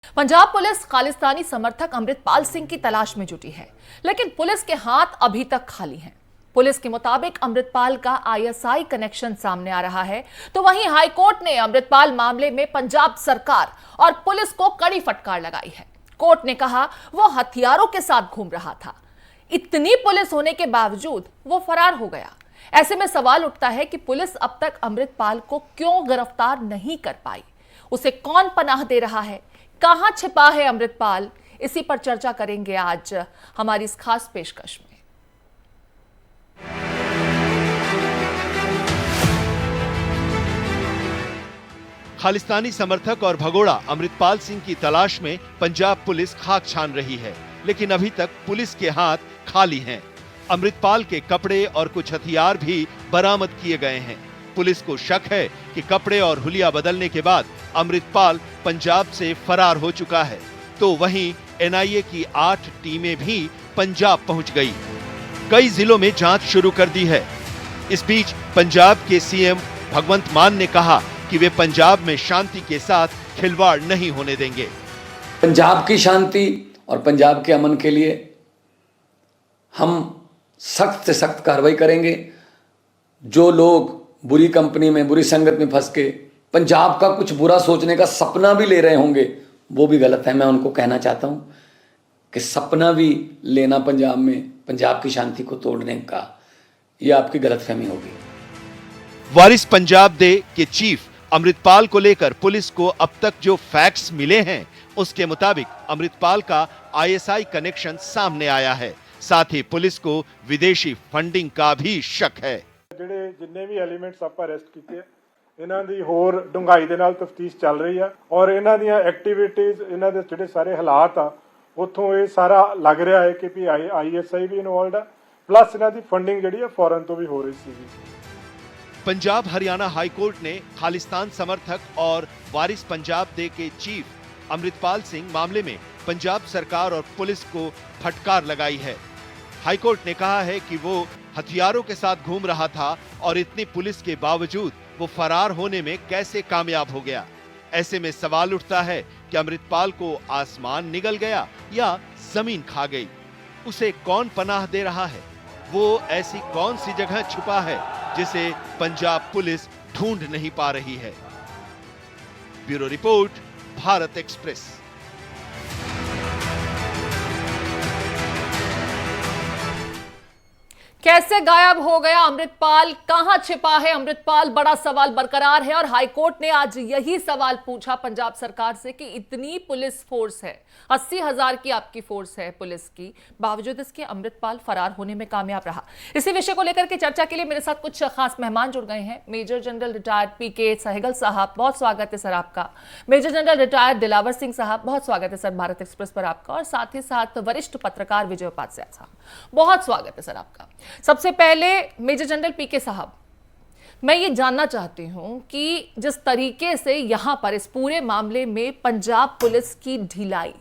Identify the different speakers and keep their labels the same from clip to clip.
Speaker 1: Punjab police Khalistani समर्थक अमृतपाल सिंह की तलाश में जुटी है, लेकिन पुलिस के हाथ अभी तक खाली हैं। पुलिस के मुताबिक अमृतपाल का आईएसआई कनेक्शन सामने आ रहा है, तो वहीं हाईकोर्ट ने अमृतपाल मामले में पंजाब सरकार और पुलिस को कड़ी फटकार लगाई है। कोर्ट ने कहा वो हथियारों के साथ घूम रहा था। इतनी पुलिस होने के बावजूद वो फरार हो गया। ऐसे में सवाल उठता है कि पुलिस अब तक अमृतपाल को क्यों गिरफ्तार नहीं कर पाई? उसे कौन पनाह दे रहा है? कहां छिपा है अमृतपाल? इसी पर चर्चा करेंगे आज हमारी इस खास पेशकश में।
Speaker 2: खालिस्तानी समर्थक और भगोड़ा अमृतपाल सिंह की तलाश में पंजाब पुलिस खाक छान रही है, लेकिन अभी तक पुलिस के हाथ खाली हैं। अमृतपाल के कपड़े और कुछ हथियार भी बरामद किए गए हैं। पुलिस को शक है कि कपड़े और हुलिया बदलने के बाद अमृतपाल पंजाब से फरार हो चुका है। तो वहीं एनआईए की 8 टीमें भी पंजाब पहुंच गई। कई जिलों में जांच शुरू कर दी है। इस बीच पंजाब के सीएम भगवंत मान ने कहा कि वे पंजाब में शांति के साथ खिलवाड़ नहीं होने देंगे।
Speaker 3: पंजाब की शांति और पंजाब के अमन के लिए हम सख्त से सख्त कार्रवाई करेंगे। जो लोग बुरी कंपनी में, बुरी संगत में फंस के पंजाब का कुछ बुरा सोचने का सपना भी ले रहे होंगे, वो भी गलत है। मैं उनको कहना चाहता हूं कि सपना भी लेना पंजाब में पंजाब की शांति को तोड़ने का, यह आपकी गलतफहमी होगी।
Speaker 2: वारिस पंजाब दे के चीफ अमृतपाल को लेकर पुलिस को अब तक जो फैक्ट्स मिले हैं, उसके मुताबिक अमृतपाल का आईएसआई कनेक्शन सामने आया है। साथ ही पुलिस को विदेशी फंडिंग का भी शक है।
Speaker 4: ਜਿਹੜੇ ਜਿੰਨੇ ਵੀ ਐਲੀਮੈਂਟਸ ਆਪਾਂ ਅਰੈਸਟ ਕੀਤੇ ਆ, ਇਹਨਾਂ ਦੀ ਹੋਰ ਡੂੰਘਾਈ ਦੇ ਨਾਲ ਤਫਤੀਸ਼ ਚੱਲ ਰਹੀ ਆ ਔਰ ਇਹਨਾਂ ਦੀਆਂ ਐਕਟੀਵਿਟੀਜ਼, ਇਹਨਾਂ ਦੇ ਜਿਹੜੇ ਸਾਰੇ ਹਾਲਾਤ ਆ, ਉੱਥੋਂ ਇਹ ਸਾਰਾ ਲੱਗ ਰਿਹਾ ਹੈ ਕਿ ਵੀ ਆਈਐਸਆਈ ਵੀ ਇਨਵੋਲਡ ਆ, ਪਲੱਸ ਇਹਨਾਂ ਦੀ ਫੰਡਿੰਗ ਜਿਹੜੀ ਆ ਫੋਰਨ ਤੋਂ ਵੀ ਹੋ ਰਹੀ ਸੀ।
Speaker 2: पंजाब हरियाणा हाईकोर्ट ने खालिस्तान समर्थक और वारिस पंजाब दे के चीफ अमृतपाल सिंह मामले में पंजाब सरकार और पुलिस को फटकार लगाई है। हाईकोर्ट ने कहा है कि वो हथियारों के साथ घूम रहा था और इतनी पुलिस के बावजूद वो फरार होने में कैसे कामयाब हो गया। ऐसे में सवाल उठता है कि अमृतपाल को आसमान निगल गया या जमीन खा गई? उसे कौन पनाह दे रहा है? वो ऐसी कौन सी जगह छुपा है जिसे पंजाब पुलिस ढूंढ नहीं पा रही है? Bureau report, Bharat express.
Speaker 1: कैसे गायब हो गया अमृतपाल? कहां छिपा है अमृतपाल? बड़ा सवाल बरकरार है और हाईकोर्ट ने आज यही सवाल पूछा पंजाब सरकार से कि इतनी पुलिस फोर्स है, 80,000 की आपकी फोर्स है पुलिस की, बावजूद इसके अमृतपाल फरार होने में कामयाब रहा। इसी विषय को लेकर के चर्चा के लिए मेरे साथ कुछ खास मेहमान जुड़ गए हैं। Major general retired PK Sehgal साहब, बहुत स्वागत है सर आपका। Major general retired Dilawar Singh साहब, बहुत स्वागत है सर भारत एक्सप्रेस पर आपका। और साथ ही साथ वरिष्ठ पत्रकार विजय उपाध्याय साहब, बहुत स्वागत है सर आपका। सबसे पहले मेजर जनरल पीके साहब, मैं ये जानना चाहती हूं कि जिस तरीके से यहां पर इस पूरे मामले में पंजाब पुलिस की ढिलाई,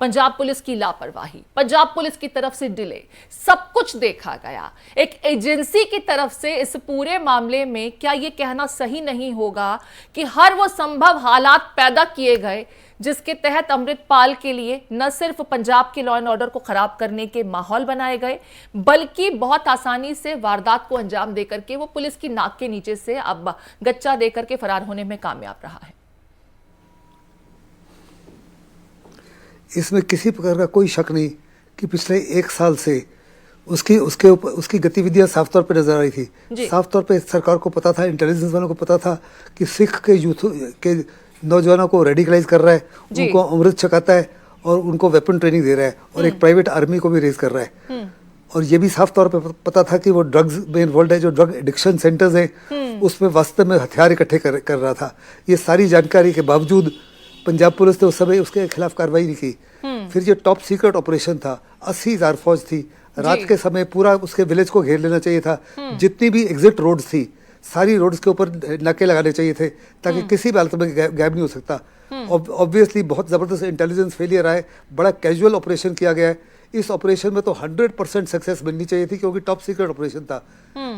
Speaker 1: पंजाब पुलिस की लापरवाही, पंजाब पुलिस की तरफ से डिले, सब कुछ देखा गया, एक एजेंसी की तरफ से इस पूरे मामले में क्या ये कहना सही नहीं होगा कि हर वो संभव हालात पैदा किए गए जिसके तहत अमृतपाल के लिए न सिर्फ पंजाब के लॉ एंड ऑर्डर को खराब करने के माहौल बनाए गए, बल्कि बहुत आसानी से वारदात को अंजाम देकर के वो पुलिस की नाक के नीचे से अब गच्चा देकर के फरार होने में कामयाब रहा है?
Speaker 5: इसमें किसी प्रकार का कोई शक नहीं कि पिछले 1 साल से उसकी गतिविधियां साफ तौर पे नजर आ रही थी। साफ तौर पे सरकार को पता था, इंटेलिजेंस वालों को पता था कि सिख के यूथ के नौजवानों को रेडिकलाइज कर रहा है, उनको अमृत छकाता है और उनको वेपन ट्रेनिंग दे रहा है और एक प्राइवेट आर्मी को भी रेज कर रहा है। और ये भी साफ तौर पे पता था कि वो ड्रग्स में इन्वॉल्व है, जो ड्रग एडिक्शन सेंटर्स हैं उसमें वास्तव में हथियार इकट्ठे कर रहा था। ये सारी जानकारी के बावजूद पंजाब पुलिस ने उस समय उसके खिलाफ कार्रवाई नहीं की। फिर ये टॉप सीक्रेट ऑपरेशन था, 80,000 फौज थी, रात के समय पूरा उसके विलेज को घेर लेना चाहिए था। जितनी भी एग्जिट रोड्स थी, सारी रोड्स के ऊपर नाके लगाने चाहिए थे ताकि किसी भी हालत में गायब नहीं हो सकता। ऑब्वियसली बहुत ज़बरदस्त इंटेलिजेंस फेलियर आए, बड़ा कैजुअल ऑपरेशन किया गया है। इस ऑपरेशन में तो 100% सक्सेस मिलनी चाहिए थी क्योंकि टॉप सीक्रेट ऑपरेशन था,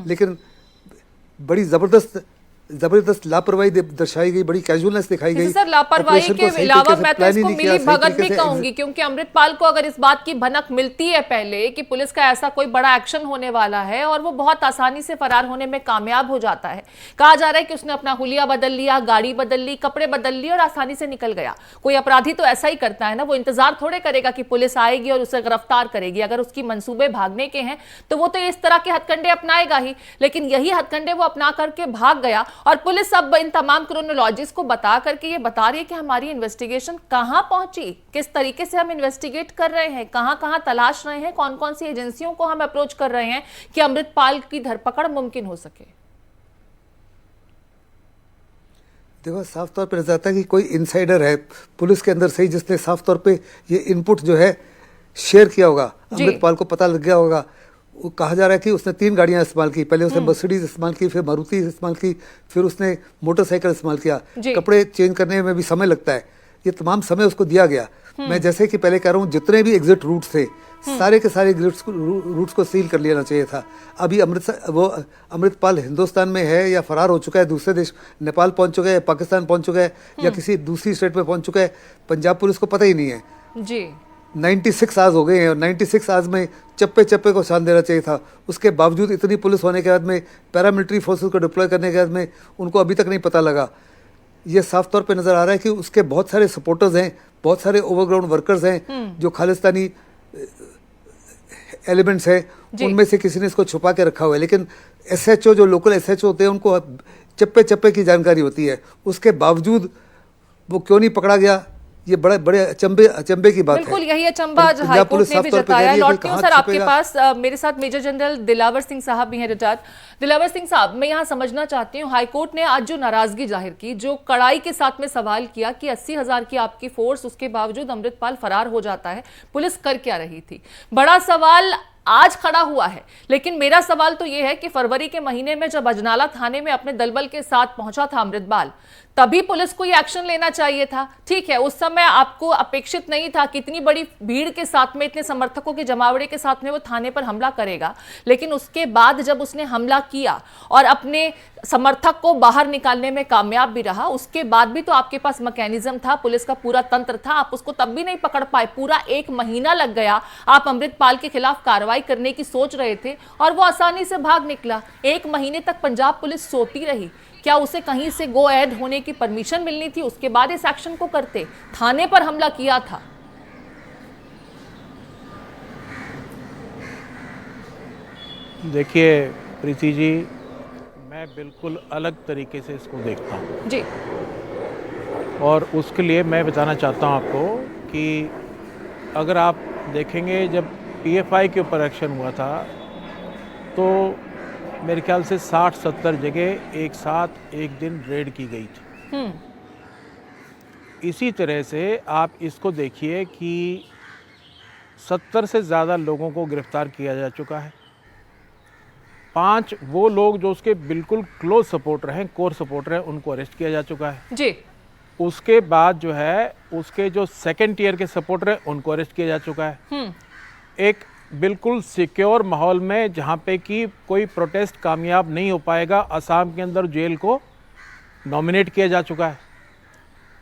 Speaker 5: लेकिन बड़ी ज़बरदस्त जबरदस्त लापरवाही दर्शाई गई, बड़ी कैजुअलनेस दिखाई गई।
Speaker 1: सर लापरवाही
Speaker 5: ऑपरेशन
Speaker 1: के
Speaker 5: को सही
Speaker 1: अलावा
Speaker 5: तरीके से
Speaker 1: मैं तो
Speaker 5: प्लान ही
Speaker 1: इसको
Speaker 5: नहीं किया,
Speaker 1: मिली
Speaker 5: सही
Speaker 1: भगत
Speaker 5: तरीके
Speaker 1: भी
Speaker 5: से
Speaker 1: कहूंगी, क्योंकि अमृतपाल को अगर इस बात की भनक मिलती है पहले कि पुलिस का ऐसा कोई बड़ा एक्शन होने वाला है और वो बहुत आसानी से फरार होने में कामयाब हो जाता है। कहा जा रहा है कि उसने अपना हुलिया बदल लिया, गाड़ी बदल ली, कपड़े बदल लिए और आसानी से निकल गया। कोई अपराधी तो ऐसा ही करता है ना, वो इंतजार थोड़े करेगा कि पुलिस आएगी और उसे गिरफ्तार करेगी। अगर उसकी मंसूबे भागने के हैं तो वो तो इस तरह के हथकंडे अपनाएगा ही, लेकिन यही हथकंडे वो अपना करके भाग गया। और पुलिस अब इन तमाम क्रोनोलॉजीज को बता करके ये बता रही है कि हमारी इन्वेस्टिगेशन कहां पहुंची, किस तरीके से हम इन्वेस्टिगेट कर रहे हैं, कहां कहां तलाश रहे हैं, कौन कौन सी एजेंसियों को हम अप्रोच कर रहे हैं कि अमृतपाल की धरपकड़ मुमकिन हो सके।
Speaker 5: देखो, साफ तौर पर नजर आता है कि कोई इनसाइडर है पुलिस के अंदर से ही, जिसने साफ तौर पे ये इनपुट जो है शेयर किया होगा। अमृतपाल को पता लग गया होगा। वो कहा जा रहा है कि उसने 3 गाड़ियां इस्तेमाल की। पहले उसने मर्सिडीज इस्तेमाल की, फिर मारुति इस्तेमाल की, फिर उसने मोटरसाइकिल इस्तेमाल किया। कपड़े चेंज करने में भी समय लगता है, ये तमाम समय उसको दिया गया। मैं जैसे कि पहले कह रहा हूँ, जितने भी एग्जिट रूट्स थे सारे के सारे रूट्स को सील कर लेना चाहिए था। अभी अमृतपाल हिंदुस्तान में है या फरार हो चुका है, दूसरे देश नेपाल पहुंच चुका है, पाकिस्तान पहुंच चुका है, या किसी दूसरी स्टेट में पहुंच चुका है, पंजाब पुलिस को पता ही नहीं है
Speaker 1: जी।
Speaker 5: 96 आवर्स हो गए हैं और 96 आवर्स में चप्पे चप्पे को शान देना चाहिए था। उसके बावजूद इतनी पुलिस होने के बाद में, पैरामिलिट्री फोर्सेस को डिप्लॉय करने के बाद में उनको अभी तक नहीं पता लगा। ये साफ तौर पे नज़र आ रहा है कि उसके बहुत सारे सपोर्टर्स हैं, बहुत सारे ओवरग्राउंड वर्कर्स हैं जो खालिस्तानी एलिमेंट्स हैं, उनमें से किसी ने इसको छुपा के रखा हुआ है। लेकिन SHO, जो लोकल SHO होते हैं, उनको चप्पे चप्पे की जानकारी होती है। उसके बावजूद वो क्यों नहीं पकड़ा गया, ये बड़े बड़े अचंबे की बात है।
Speaker 1: बिल्कुल यही अचंबा आज हाईकोर्ट ने भी जताया। लौटती हूं सर आपके पास, मेरे साथ मेजर जनरल दिलावर सिंह साहब भी हैं रिटायर्ड। दिलावर सिंह साहब, मैं यहाँ समझना चाहती हूँ, हाईकोर्ट ने आज जो नाराजगी जाहिर की, जो कड़ाई के साथ में सवाल किया कि 80,000 की आपकी फोर्स, उसके बावजूद अमृतपाल फरार हो जाता है, पुलिस कर क्या रही थी? बड़ा सवाल आज खड़ा हुआ है। लेकिन मेरा सवाल तो यह है कि फरवरी के महीने में जब अजनाला थाने में अपने दलबल के साथ पहुंचा था अमृतपाल, तभी पुलिस को ये एक्शन लेना चाहिए था। ठीक है, उस समय आपको अपेक्षित नहीं था कि इतनी बड़ी भीड़ के साथ में, इतने समर्थकों के जमावड़े के साथ में वो थाने पर हमला करेगा। लेकिन उसके बाद जब उसने हमला किया और अपने समर्थक को बाहर निकालने में कामयाब भी रहा, उसके बाद भी तो आपके पास मैकेनिज्म था, पुलिस का पूरा तंत्र था, आप उसको तब भी नहीं पकड़ पाए। पूरा 1 महीना लग गया, आप अमृतपाल के खिलाफ कार्रवाई करने की सोच रहे थे और वो आसानी से भाग निकला। 1 महीने तक पंजाब पुलिस सोती रही। क्या उसे कहीं से गो एड होने की परमिशन मिलनी थी? उसके बाद इस एक्शन को करते। थाने पर हमला किया था।
Speaker 6: देखिए प्रीति जी, मैं बिल्कुल अलग तरीके से इसको देखता हूँ
Speaker 1: जी,
Speaker 6: और उसके लिए मैं बताना चाहता हूँ आपको कि अगर आप देखेंगे, जब PFI के ऊपर एक्शन हुआ था तो मेरे ख्याल से 60-70 जगह एक साथ एक दिन रेड की गई थी। इसी तरह से आप इसको देखिए कि 70 से ज़्यादा लोगों को गिरफ्तार किया जा चुका है। 5 वो लोग जो उसके बिल्कुल क्लोज सपोर्टर हैं, कोर सपोर्टर हैं, उनको अरेस्ट किया जा चुका है
Speaker 1: जी।
Speaker 6: उसके बाद जो है उसके जो सेकंड टियर के सपोर्टर हैं उनको अरेस्ट किया जा चुका है। एक बिल्कुल सिक्योर माहौल में, जहाँ पे कि कोई प्रोटेस्ट कामयाब नहीं हो पाएगा, असम के अंदर जेल को नॉमिनेट किया जा चुका है।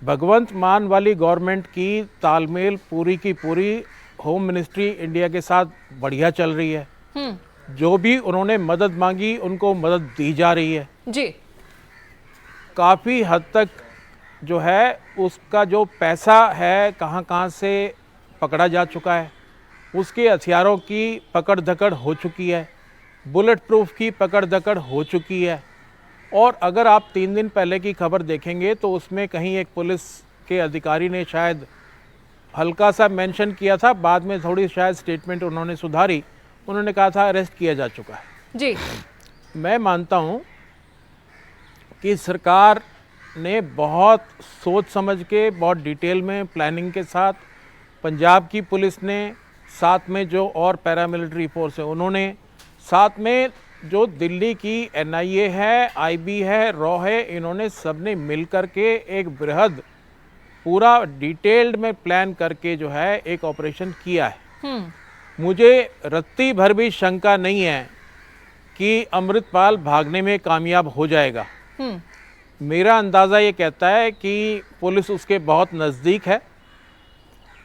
Speaker 6: भगवंत मान वाली गवर्नमेंट की तालमेल पूरी की पूरी होम मिनिस्ट्री इंडिया के साथ बढ़िया चल रही है। जो भी उन्होंने मदद मांगी उनको मदद दी जा रही है
Speaker 1: जी।
Speaker 6: काफ़ी हद तक जो है उसका जो पैसा है कहाँ से पकड़ा जा चुका है, उसके हथियारों की पकड़ धकड़ हो चुकी है, बुलेट प्रूफ की पकड़ धकड़ हो चुकी है। और अगर आप 3 दिन पहले की खबर देखेंगे तो उसमें कहीं एक पुलिस के अधिकारी ने शायद हल्का सा मेंशन किया था, बाद में थोड़ी शायद स्टेटमेंट उन्होंने सुधारी, उन्होंने कहा था अरेस्ट किया जा चुका है
Speaker 1: जी।
Speaker 6: मैं मानता हूं कि सरकार ने बहुत सोच समझ के, बहुत डिटेल में प्लानिंग के साथ, पंजाब की पुलिस ने, साथ में जो और पैरामिलिट्री फोर्स है उन्होंने, साथ में जो दिल्ली की NIA है, IB है, रॉ है, इन्होंने सबने मिल कर के एक बृहद पूरा डिटेल्ड में प्लान करके जो है एक ऑपरेशन किया है। मुझे रत्ती भर भी शंका नहीं है कि अमृतपाल भागने में कामयाब हो जाएगा। मेरा अंदाज़ा ये कहता है कि पुलिस उसके बहुत नज़दीक है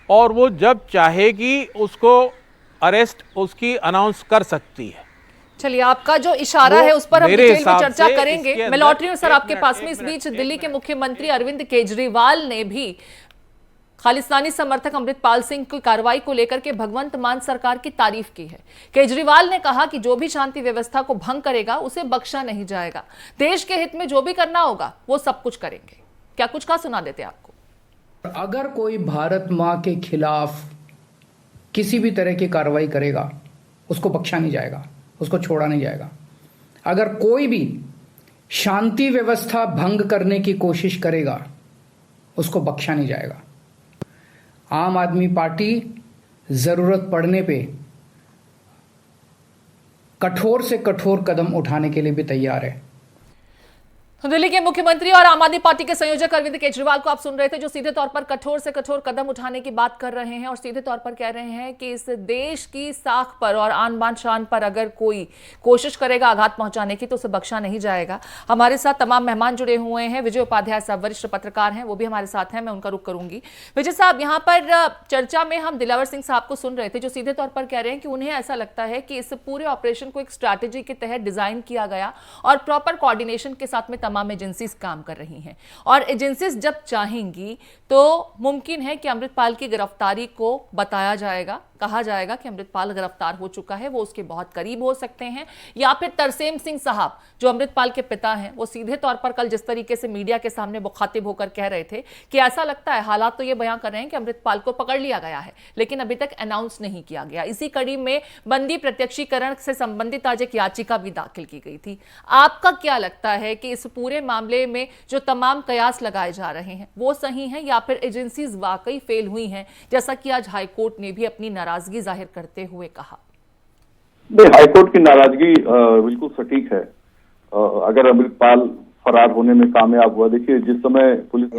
Speaker 6: और वो जब चाहेगी उसको अरेस्ट उसकी अनाउंस कर सकती है।
Speaker 1: चलिए, आपका जो इशारा है उस पर हम
Speaker 6: मेरे
Speaker 1: डिटेल में
Speaker 6: हिसाब
Speaker 1: चर्चा
Speaker 6: से
Speaker 1: करेंगे।
Speaker 6: इसके
Speaker 1: मैं
Speaker 6: अंदर
Speaker 1: लौट रही हूँ सर
Speaker 6: एक
Speaker 1: आपके
Speaker 6: मिनट,
Speaker 1: पास में।
Speaker 6: एक
Speaker 1: इस
Speaker 6: मिनट,
Speaker 1: बीच
Speaker 6: एक
Speaker 1: दिल्ली के
Speaker 6: मिनट।
Speaker 1: मुख्यमंत्री अरविंद केजरीवाल ने भी खालिस्तानी समर्थक अमृतपाल सिंह की कार्रवाई को लेकर के भगवंत मान सरकार की तारीफ की है। केजरीवाल ने कहा कि जो भी शांति व्यवस्था को भंग करेगा उसे बख्शा नहीं जाएगा। देश के हित में जो भी करना होगा वो सब कुछ करेंगे। क्या कुछ कहा, सुना देते आपको।
Speaker 7: अगर कोई भारत माँ के खिलाफ किसी भी तरह की कार्रवाई करेगा उसको बख्शा नहीं जाएगा, उसको छोड़ा नहीं जाएगा। अगर कोई भी शांति व्यवस्था भंग करने की कोशिश करेगा उसको बख्शा नहीं जाएगा। आम आदमी पार्टी जरूरत पड़ने पे कठोर से कठोर कदम उठाने के लिए भी तैयार है।
Speaker 1: दिल्ली के मुख्यमंत्री और आम आदमी पार्टी के संयोजक अरविंद केजरीवाल को आप सुन रहे थे, जो सीधे तौर पर कठोर से कठोर कदम उठाने की बात कर रहे हैं और सीधे तौर पर कह रहे हैं कि इस देश की साख पर और आन बान शान पर अगर कोई कोशिश करेगा आघात पहुंचाने की तो उसे बख्शा नहीं जाएगा। हमारे साथ तमाम मेहमान जुड़े हुए हैं। विजय उपाध्याय साहब वरिष्ठ पत्रकार हैं, वो भी हमारे साथ हैं, मैं उनका रुख करूंगी। विजय साहब, यहाँ पर चर्चा में हम दिलावर सिंह साहब को सुन रहे थे, जो सीधे तौर पर कह रहे हैं कि उन्हें ऐसा लगता है कि इस पूरे ऑपरेशन को एक स्ट्रैटेजी के तहत डिजाइन किया गया और प्रॉपर कोऑर्डिनेशन के साथ में तमाम एजेंसीज काम कर रही हैं और एजेंसीज जब चाहेंगी तो मुमकिन है कि अमृतपाल की गिरफ्तारी को बताया जाएगा, कहा जाएगा कि अमृतपाल गिरफ्तार हो चुका है, वो उसके बहुत करीब हो सकते हैं। या फिर तरसेम सिंह साहब जो अमृतपाल के पिता हैं, वो सीधे तौर पर कल जिस तरीके से मीडिया के सामने मुखातिब होकर कह रहे थे कि ऐसा लगता है, हालात तो ये बयां कर रहे हैं कि अमृतपाल को पकड़ लिया गया है लेकिन अभी तक अनाउंस नहीं किया गया। इसी कड़ी में बंदी प्रत्यक्षीकरण से संबंधित आज एक याचिका भी दाखिल की गई थी। आपका क्या लगता है कि इस पूरे मामले में जो तमाम कयास लगाए जा रहे हैं वो सही हैं या फिर एजेंसीज वाकई फेल हुई हैं, जैसा कि आज हाईकोर्ट ने भी अपनी नाराजगी जाहिर करते हुए कहा?
Speaker 8: हाईकोर्ट की नाराजगी बिल्कुल सटीक है। अगर अमृतपाल फरार होने में कामयाब हुआ, देखिए जिस समय पुलिस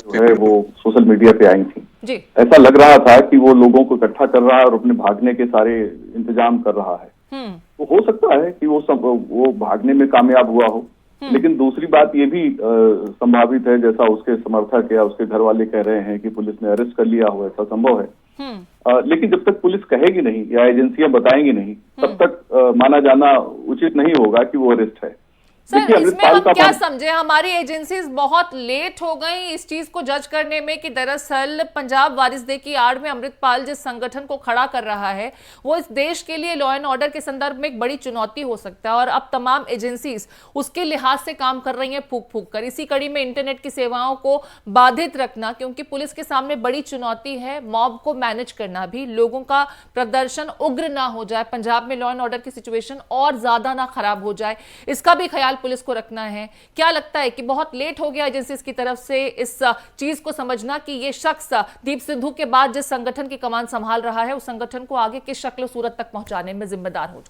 Speaker 8: जो है वो सोशल मीडिया पे आई थी
Speaker 1: जी,
Speaker 8: ऐसा लग रहा था कि वो लोगों को इकट्ठा कर रहा है और अपने भागने के सारे इंतजाम कर रहा है। तो हो सकता है कि वो भागने में कामयाब हुआ हो, लेकिन दूसरी बात ये भी संभावित है, जैसा उसके समर्थक या उसके घर वाले कह रहे हैं कि पुलिस ने अरेस्ट कर लिया हो, ऐसा संभव है। लेकिन जब तक पुलिस कहेगी नहीं या एजेंसियां बताएंगी नहीं, तब तक माना जाना उचित नहीं होगा कि वो अरेस्ट है।
Speaker 1: सर, इसमें हम क्या समझे, हमारी एजेंसीज बहुत लेट हो गई इस चीज को जज करने में कि दरअसल पंजाब वारिसदे की आड़ में अमृतपाल जिस संगठन को खड़ा कर रहा है वो इस देश के लिए लॉ एंड ऑर्डर के संदर्भ में एक बड़ी चुनौती हो सकता है और अब तमाम एजेंसीज उसके लिहाज से काम कर रही हैं फूक फूक कर। इसी कड़ी में इंटरनेट की सेवाओं को बाधित रखना, क्योंकि पुलिस के सामने बड़ी चुनौती है मॉब को मैनेज करना भी, लोगों का प्रदर्शन उग्र ना हो जाए, पंजाब में लॉ एंड ऑर्डर की सिचुएशन और ज्यादा ना खराब हो जाए, इसका भी ख्याल पुलिस को रखना है। क्या लगता है कि बहुत लेट हो गया एजेंसीज की तरफ से इस चीज को समझना कि ये शख्स दीप सिद्धू के बाद जिस संगठन की कमान संभाल रहा है उस संगठन को आगे किस शक्ल सूरत तक पहुंचाने में जिम्मेदार हो?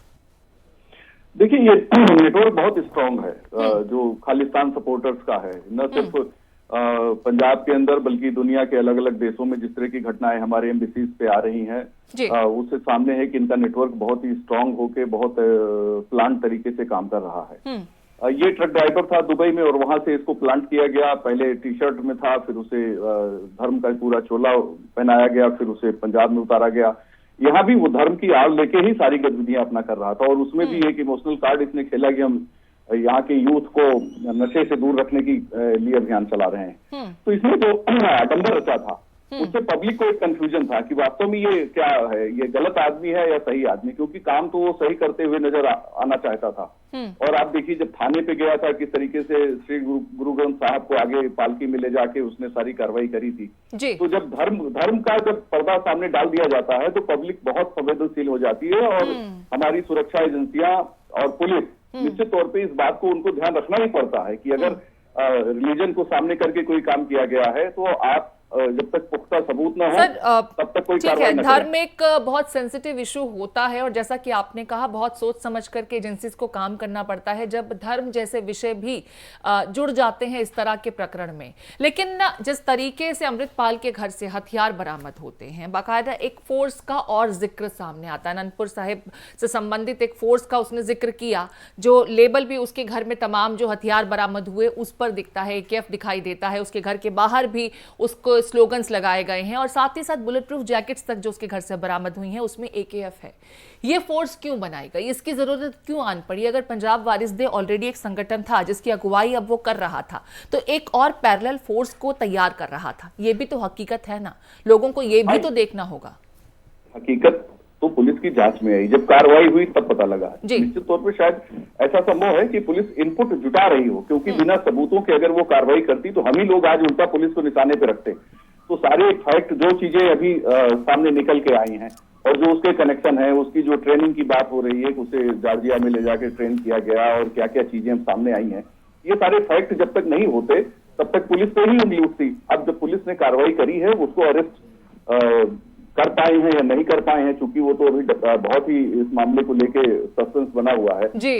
Speaker 8: देखिए, ये नेटवर्क बहुत स्ट्रांग है जो खालिस्तान सपोर्टर्स का है, न सिर्फ पंजाब के अंदर बल्कि दुनिया के अलग अलग देशों में जिस तरह की घटनाएं हमारे एम्बेसीज पे आ रही हैं, उससे सामने है कि इनका नेटवर्क बहुत ही स्ट्रांग होके बहुत प्लान तरीके से काम कर रहा है। ये ट्रक ड्राइवर था दुबई में और वहां से इसको प्लांट किया गया। पहले टी शर्ट में था, फिर उसे धर्म का पूरा चोला पहनाया गया, फिर उसे पंजाब में उतारा गया। यहाँ भी वो धर्म की आड़ लेके ही सारी गतिविधियां अपना कर रहा था और उसमें भी एक इमोशनल कार्ड इसने खेला कि हम यहाँ के यूथ को नशे से दूर रखने की लिए अभियान चला रहे हैं। तो इसमें जो आडंबर रचा था उससे पब्लिक को एक कंफ्यूजन था कि वास्तव में ये क्या है, ये गलत आदमी है या सही आदमी, क्योंकि काम तो वो सही करते हुए नजर आना चाहता था। और आप देखिए जब थाने पे गया था किस तरीके से श्री गुरु ग्रंथ साहब को आगे पालकी में ले जाके उसने सारी कार्रवाई करी थी। तो जब धर्म का जब पर्दा सामने डाल दिया जाता है तो पब्लिक बहुत संवेदनशील हो जाती है और हमारी सुरक्षा एजेंसियां और पुलिस निश्चित तौर पे इस बात को उनको ध्यान रखना ही पड़ता है कि अगर रिलीजन को सामने करके कोई काम किया गया है तो आप जब तक पुख्ता सबूत न हो
Speaker 1: सर
Speaker 8: तब तक कोई
Speaker 1: ठीक है,
Speaker 8: कार्रवाई न
Speaker 1: धर्म
Speaker 8: करें।
Speaker 1: एक बहुत सेंसिटिव इशू होता है और जैसा कि आपने कहा बहुत सोच समझ करके एजेंसीज को काम करना पड़ता है जब धर्म जैसे विषय भी जुड़ जाते हैं इस तरह के प्रकरण में। लेकिन जिस तरीके से अमृतपाल के घर से हथियार बरामद होते हैं, बाकायदा एक फोर्स का और जिक्र सामने आता है। अनंतपुर साहिब से संबंधित एक फोर्स का उसने जिक्र किया, जो लेबल भी उसके घर में तमाम जो हथियार बरामद हुए उस पर दिखता है, AKF दिखाई देता है। उसके घर के बाहर भी उसको स्लोगन्स लगाए गए हैं और साथ ही साथ बुलेट प्रूफ जैकेट्स तक जो उसके घर से बरामद हुई हैं उसमें AKF है। ये फोर्स क्यों बनाई गई, इसकी जरूरत क्यों आन पड़ी? अगर पंजाब वारिस दे ऑलरेडी एक संगठन था जिसकी अगुवाई अब वो कर रहा था, तो एक और पैरेलल फोर्स को तैयार कर रहा था। ये भी तो हकीकत है ना, लोगों को ये भी तो देखना होगा।
Speaker 8: हकीकत तो पुलिस की जांच में आई, जब कार्रवाई हुई तब पता लगा। निश्चित तौर पर शायद ऐसा संभव है कि पुलिस इनपुट जुटा रही हो, क्योंकि बिना सबूतों के अगर वो कार्रवाई करती तो हम ही लोग आज उल्टा पुलिस को निशाने पे रखते। तो सारे फैक्ट जो चीजें अभी सामने निकल के आई हैं और जो उसके कनेक्शन है, उसकी जो ट्रेनिंग की बात हो रही है कि उसे जॉर्जिया में ले जाके ट्रेन किया गया और क्या क्या चीजें सामने आई हैं, ये सारे फैक्ट जब तक नहीं होते तब तक पुलिस पे ही उंगली उठती। अब जब पुलिस ने कार्रवाई करी है, उसको अरेस्ट कर पाए हैं या नहीं कर पाए हैं, चूंकि वो तो अभी बहुत ही इस मामले को लेके सस्पेंस बना हुआ है
Speaker 1: जी।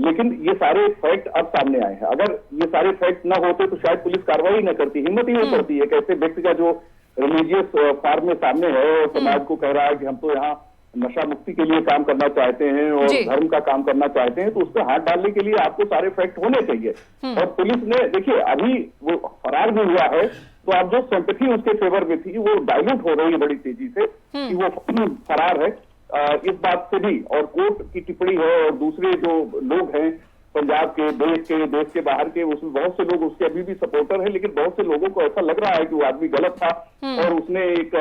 Speaker 8: लेकिन ये सारे फैक्ट अब सामने आए हैं। अगर ये सारे फैक्ट ना होते तो शायद पुलिस कार्रवाई न करती, हिम्मत ही नहीं करती है। कैसे व्यक्ति का जो रिलीजियस फॉर्म में सामने है और समाज को कह रहा है कि हम तो यहाँ नशा मुक्ति के लिए काम करना चाहते हैं और धर्म का काम करना चाहते हैं, तो उस पर हाथ डालने के लिए आपको सारे फैक्ट होने चाहिए। और पुलिस ने देखिए अभी वो फरार भी हुआ है, तो अब जो सिंपैथी उसके फेवर में थी वो डाइल्यूट हो रही है बड़ी तेजी से कि वो फरार है। इस बात से भी और कोर्ट की टिप्पणी है और दूसरे जो लोग हैं पंजाब के, देश के बाहर के, उसमें बहुत से लोग उसके अभी भी सपोर्टर हैं, लेकिन बहुत से लोगों को ऐसा लग रहा है कि वो आदमी गलत था और उसने एक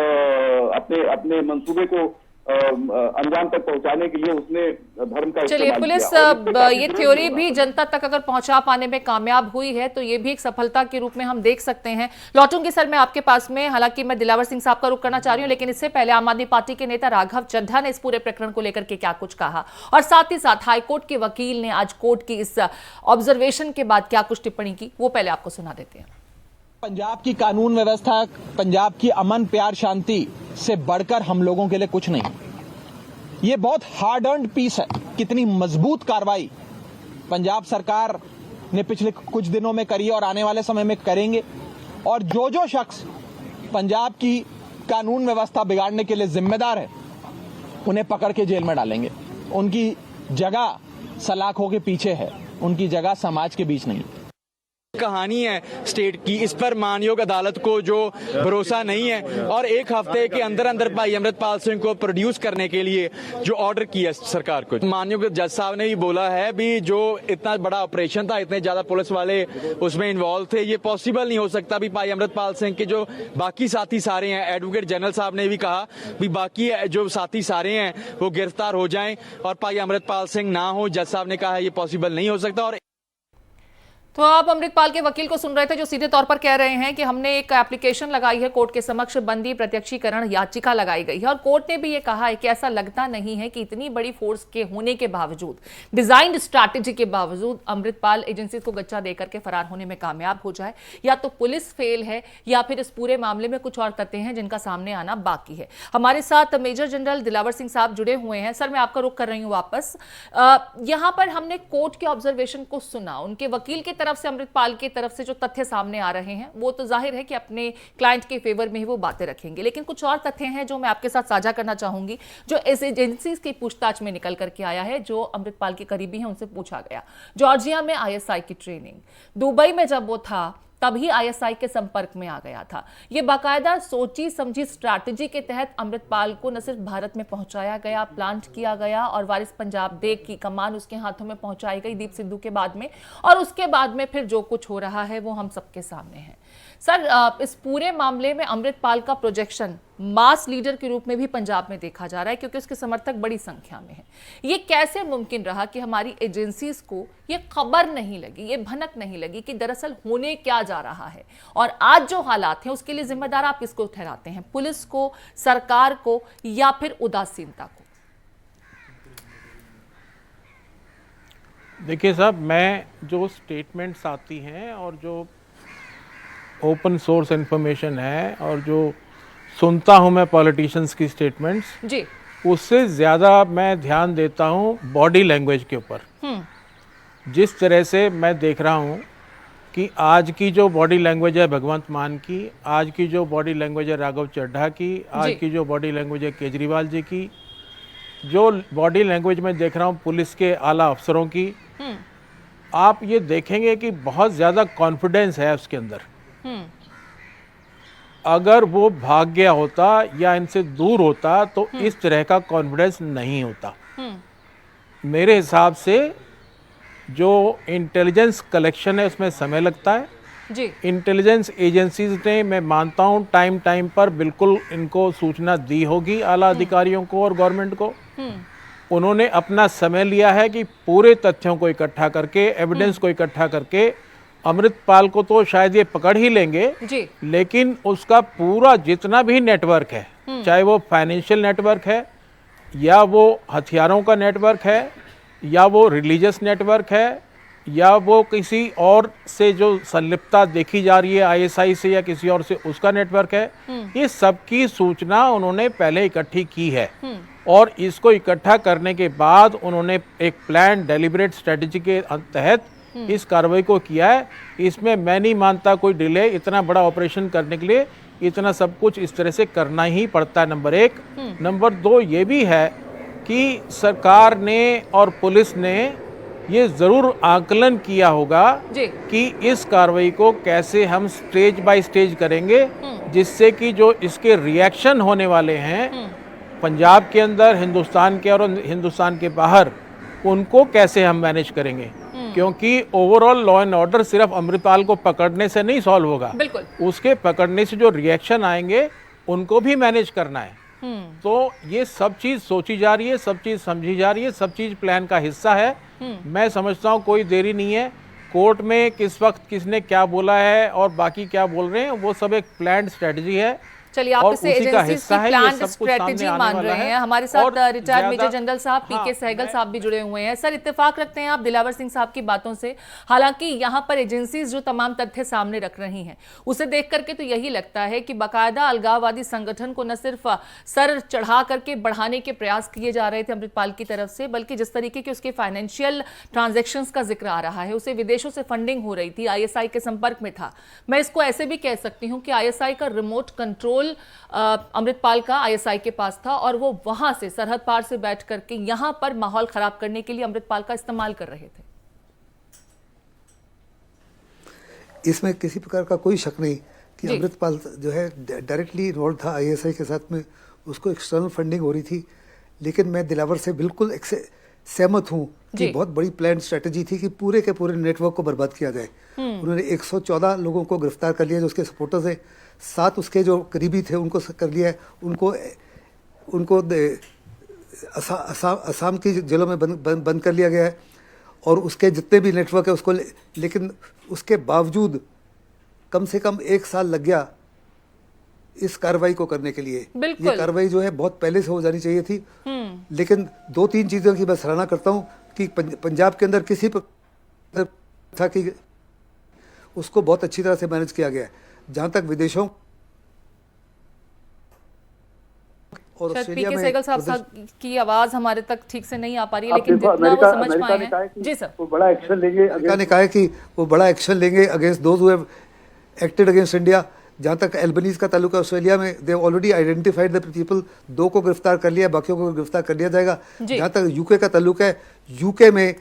Speaker 8: अपने मंसूबे को अंजाम तक पहुंचाने के लिए उसने धर्म का
Speaker 1: चलिए, पुलिस ये थ्योरी भी जनता तक अगर पहुंचा पाने में कामयाब हुई है तो ये भी एक सफलता के रूप में हम देख सकते हैं। लौटूंगी सर मैं आपके पास में, हालांकि मैं दिलावर सिंह साहब का रुख करना चाह रही हूं, लेकिन इससे पहले आम आदमी पार्टी के नेता राघव चड्ढा ने इस पूरे प्रकरण को लेकर के क्या कुछ कहा और साथ ही साथ हाईकोर्ट के वकील ने आज कोर्ट की इस ऑब्जर्वेशन के बाद क्या कुछ टिप्पणी की, वो पहले आपको सुना देते हैं।
Speaker 9: पंजाब की कानून व्यवस्था, पंजाब की अमन प्यार शांति से बढ़कर हम लोगों के लिए कुछ नहीं। ये बहुत हार्ड अर्न्ड पीस है। कितनी मजबूत कार्रवाई पंजाब सरकार ने पिछले कुछ दिनों में करी और आने वाले समय में करेंगे, और जो शख्स पंजाब की कानून व्यवस्था बिगाड़ने के लिए जिम्मेदार है उन्हें पकड़ के जेल में डालेंगे। उनकी जगह सलाखों के पीछे है, उनकी जगह समाज के बीच नहीं।
Speaker 10: कहानी है स्टेट की, इस पर मानयोग अदालत को जो भरोसा नहीं है और एक हफ्ते के अंदर अंदर भाई अमृतपाल सिंह को प्रोड्यूस करने के लिए जो ऑर्डर किया सरकार को, मानयोग जज साहब ने भी बोला है भी जो इतना बड़ा ऑपरेशन था, इतने ज्यादा पुलिस वाले उसमें इन्वॉल्व थे, ये पॉसिबल नहीं हो सकता भी भाई अमृतपाल सिंह के जो बाकी साथी सारे हैं, एडवोकेट जनरल साहब ने भी कहा भी बाकी जो साथी सारे हैं वो गिरफ्तार हो जाएं और भाई अमृतपाल सिंह ना हो। जज साहब ने कहा है ये पॉसिबल नहीं हो सकता। और
Speaker 1: तो आप अमृतपाल के वकील को सुन रहे थे जो सीधे तौर पर कह रहे हैं कि हमने एक एप्लीकेशन लगाई है कोर्ट के समक्ष, बंदी प्रत्यक्षीकरण याचिका लगाई गई है और कोर्ट ने भी ये कहा है कि ऐसा लगता नहीं है कि इतनी बड़ी फोर्स के होने के बावजूद, डिजाइन्ड स्ट्रैटेजी के बावजूद अमृतपाल एजेंसी को गच्चा देकर के फरार होने में कामयाब हो जाए। या तो पुलिस फेल है या फिर इस पूरे मामले में कुछ और तथ्य हैं जिनका सामने आना बाकी है। हमारे साथ मेजर जनरल दिलावर सिंह साहब जुड़े हुए हैं। सर मैं आपका रुख कर रही हूँ वापस। यहां पर हमने कोर्ट के ऑब्जर्वेशन को सुना, उनके वकील के तरफ से, अमृतपाल की तरफ से जो तथ्य सामने आ रहे हैं वो तो जाहिर है कि अपने क्लाइंट के फेवर में ही वो बातें रखेंगे, लेकिन कुछ और तथ्य हैं जो मैं आपके साथ साझा करना चाहूंगी जो इस एजेंसी की पूछताछ में निकल करके आया है, जो अमृतपाल के करीबी हैं उनसे पूछा गया। जॉर्जिया में ISI की ट्रेनिंग, दुबई में जब वो था तभी ISI के संपर्क में आ गया था। ये बाकायदा सोची समझी स्ट्रैटेजी के तहत अमृतपाल को न सिर्फ भारत में पहुंचाया गया, प्लांट किया गया और वारिस पंजाब दे की कमान उसके हाथों में पहुंचाई गई दीप सिद्धू के बाद में, और उसके बाद में फिर जो कुछ हो रहा है वो हम सबके सामने है। सर इस पूरे मामले में अमृतपाल का प्रोजेक्शन मास लीडर के रूप में भी पंजाब में देखा जा रहा है क्योंकि उसके समर्थक बड़ी संख्या में हैं। ये कैसे मुमकिन रहा कि हमारी एजेंसीज को ये खबर नहीं लगी, ये भनक नहीं लगी कि दरअसल होने क्या जा रहा है? और आज जो हालात हैं उसके लिए जिम्मेदार आप किसको ठहराते हैं, पुलिस को, सरकार को या फिर उदासीनता को?
Speaker 6: देखिए साहब, मैं जो स्टेटमेंट्स आती हैं और जो ओपन सोर्स इन्फॉर्मेशन है और जो सुनता हूँ मैं पॉलिटिशियंस की स्टेटमेंट्स,
Speaker 1: जी
Speaker 6: उससे ज़्यादा मैं ध्यान देता हूँ बॉडी लैंग्वेज के ऊपर। जिस तरह से मैं देख रहा हूँ कि आज की जो बॉडी लैंग्वेज है भगवंत मान की, आज की जो बॉडी लैंग्वेज है राघव चड्ढा की, आज की जो बॉडी लैंग्वेज है केजरीवाल जी की, जो बॉडी लैंग्वेज में देख रहा हूँ पुलिस के आला अफसरों की, आप ये देखेंगे कि बहुत ज़्यादा कॉन्फिडेंस है उसके अंदर। अगर वो भाग गया होता या इनसे दूर होता तो इस तरह का कॉन्फिडेंस नहीं होता। मेरे हिसाब से जो इंटेलिजेंस कलेक्शन है उसमें समय लगता है
Speaker 1: जी।
Speaker 6: इंटेलिजेंस एजेंसीज ने, मैं मानता हूँ, टाइम टाइम पर बिल्कुल इनको सूचना दी होगी आला अधिकारियों को और गवर्नमेंट को। उन्होंने अपना समय लिया है कि पूरे तथ्यों को इकट्ठा करके, एविडेंस को इकट्ठा करके, अमृतपाल को तो शायद ये पकड़ ही लेंगे
Speaker 1: जी।
Speaker 6: लेकिन उसका पूरा जितना भी नेटवर्क है, चाहे वो फाइनेंशियल नेटवर्क है या वो हथियारों का नेटवर्क है या वो रिलीजियस नेटवर्क है या वो किसी और से जो संलिप्तता देखी जा रही है आईएसआई से या किसी और से, उसका नेटवर्क है, ये सबकी सूचना उन्होंने पहले इकट्ठी की है। और इसको इकट्ठा करने के बाद उन्होंने एक प्लान डेलिब्रेट स्ट्रेटजी के तहत इस कार्रवाई को किया है। इसमें मैं नहीं मानता कोई डिले, इतना बड़ा ऑपरेशन करने के लिए इतना सब कुछ इस तरह से करना ही पड़ता है, नंबर एक। नंबर दो ये भी है कि सरकार ने और पुलिस ने ये ज़रूर आकलन किया होगा कि इस कार्रवाई को कैसे हम स्टेज बाय स्टेज करेंगे, जिससे कि जो इसके रिएक्शन होने वाले हैं पंजाब के अंदर, हिंदुस्तान के और हिंदुस्तान के बाहर, उनको कैसे हम मैनेज करेंगे। क्योंकि ओवरऑल लॉ एंड ऑर्डर सिर्फ अमृतपाल को पकड़ने से नहीं सॉल्व होगा, उसके पकड़ने से जो रिएक्शन आएंगे उनको भी मैनेज करना है। तो ये सब चीज़ सोची जा रही है, सब चीज़ समझी जा रही है, सब चीज़ प्लान का हिस्सा है। मैं समझता हूँ कोई देरी नहीं है। कोर्ट में किस वक्त किसने क्या बोला है और बाकी क्या बोल रहे हैं, वो सब एक प्लान स्ट्रेटजी है।
Speaker 1: चलिए, आप इसे एजेंसीज की प्लान स्ट्रेटजी मान रहे हैं। हमारे साथ रिटायर्ड मेजर जनरल साहब पीके सहगल साहब भी जुड़े हुए हैं। सर, इत्तेफाक रखते हैं आप दिलावर सिंह साहब की बातों से? हालांकि यहाँ पर एजेंसीज जो तमाम तथ्य सामने रख रही हैं, उसे देख करके तो यही लगता है कि बाकायदा अलगाववादी संगठन को न सिर्फ सर चढ़ा करके बढ़ाने के प्रयास किए जा रहे थे अमृतपाल की तरफ से, बल्कि जिस तरीके के उसके फाइनेंशियल ट्रांजेक्शंस का जिक्र आ रहा है, उसे विदेशों से फंडिंग हो रही थी, आईएसआई के संपर्क में था। मैं इसको ऐसे भी कह सकती हूँ कि आईएसआई का रिमोट कंट्रोल अमृतपाल का आईएसआई के पास था और वो वहां से सरहद पार से बैठ करके यहां पर माहौल खराब करने के लिए अमृतपाल का इस्तेमाल कर रहे थे।
Speaker 5: इसमें किसी प्रकार का कोई शक नहीं कि अमृतपाल जो है डायरेक्टली इन्वॉल्व था आईएसआई के साथ में, उसको एक्सटर्नल फंडिंग हो रही थी। लेकिन मैं दिलावर से बिल्कुल सहमत हूँ कि बहुत बड़ी प्लान स्ट्रेटजी थी कि पूरे के पूरे नेटवर्क को बर्बाद किया जाए। उन्होंने 114 लोगों को गिरफ्तार कर लिया जो उसके सपोर्टर्स हैं, 7 उसके जो करीबी थे उनको कर लिया है, उनको असम की जेलों में बंद कर लिया गया है और उसके जितने भी नेटवर्क है उसको। लेकिन उसके बावजूद कम से कम 1 साल लग गया इस कार्रवाई को करने के लिए। ये कार्रवाई जो है बहुत पहले से हो जानी चाहिए थी। लेकिन 2-3 चीज़ों की मैं सराहना करता हूँ कि पंजाब के अंदर किसी पर था कि उसको बहुत अच्छी तरह से मैनेज किया गया है। जहाँ तक विदेशों और ऑस्ट्रेलिया में,
Speaker 1: सहगल साहब की आवाज हमारे तक ठीक से नहीं आ पा रही है, लेकिन जितना वो समझ पाए हैं जी सर,
Speaker 8: वो बड़ा एक्शन लेंगे।
Speaker 5: अमेरिका ने कहा है कि वो बड़ा एक्शन लेंगे against those who have acted against India. जहाँ तक एल्बनीज का ताल्लुक है, ऑस्ट्रेलिया में they already identified the people, 2 को गिरफ्तार कर लिया, बाकियों को गिरफ्तार कर लिया जाएगा। जहाँ तक यूके का ताल्लुक है, यूके में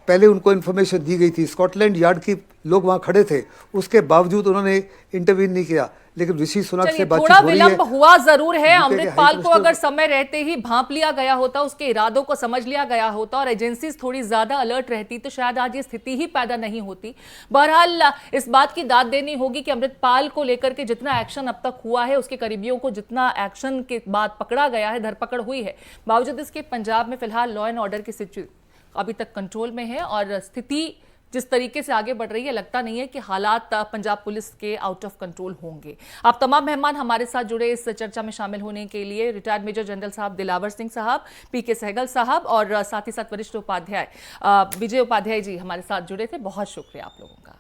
Speaker 5: पहले उनको इन्फॉर्मेशन दी गई थी, स्कॉटलैंड यार्ड की लोग वहाँ खड़े थे, उसके बावजूद उन्होंने इंटरवीन नहीं किया। लेकिन ऋषि सुनक से बातचीत
Speaker 1: थोड़ा
Speaker 5: हो रही है।
Speaker 1: विलंब हुआ जरूर है। अमृतपाल को अगर समय रहते ही भांप लिया गया होता, उसके इरादों को समझ लिया गया होता और एजेंसीज थोड़ी ज्यादा अलर्ट रहती, तो शायद आज ये स्थिति ही पैदा नहीं होती। बहरहाल इस बात की दाद देनी होगी कि अमृतपाल को लेकर के जितना एक्शन अब तक हुआ है, उसके करीबियों को जितना एक्शन के बाद पकड़ा गया है, धरपकड़ हुई है, बावजूद इसके पंजाब में फिलहाल लॉ एंड ऑर्डर की सिचुएशन अभी तक कंट्रोल में है और स्थिति जिस तरीके से आगे बढ़ रही है, लगता नहीं है कि हालात पंजाब पुलिस के आउट ऑफ कंट्रोल होंगे। आप तमाम मेहमान हमारे साथ जुड़े इस चर्चा में शामिल होने के लिए रिटायर्ड मेजर जनरल साहब दिलावर सिंह साहब, पीके सहगल साहब और साथ ही साथ वरिष्ठ उपाध्याय विजय उपाध्याय जी हमारे साथ जुड़े थे। बहुत शुक्रिया आप लोगों का।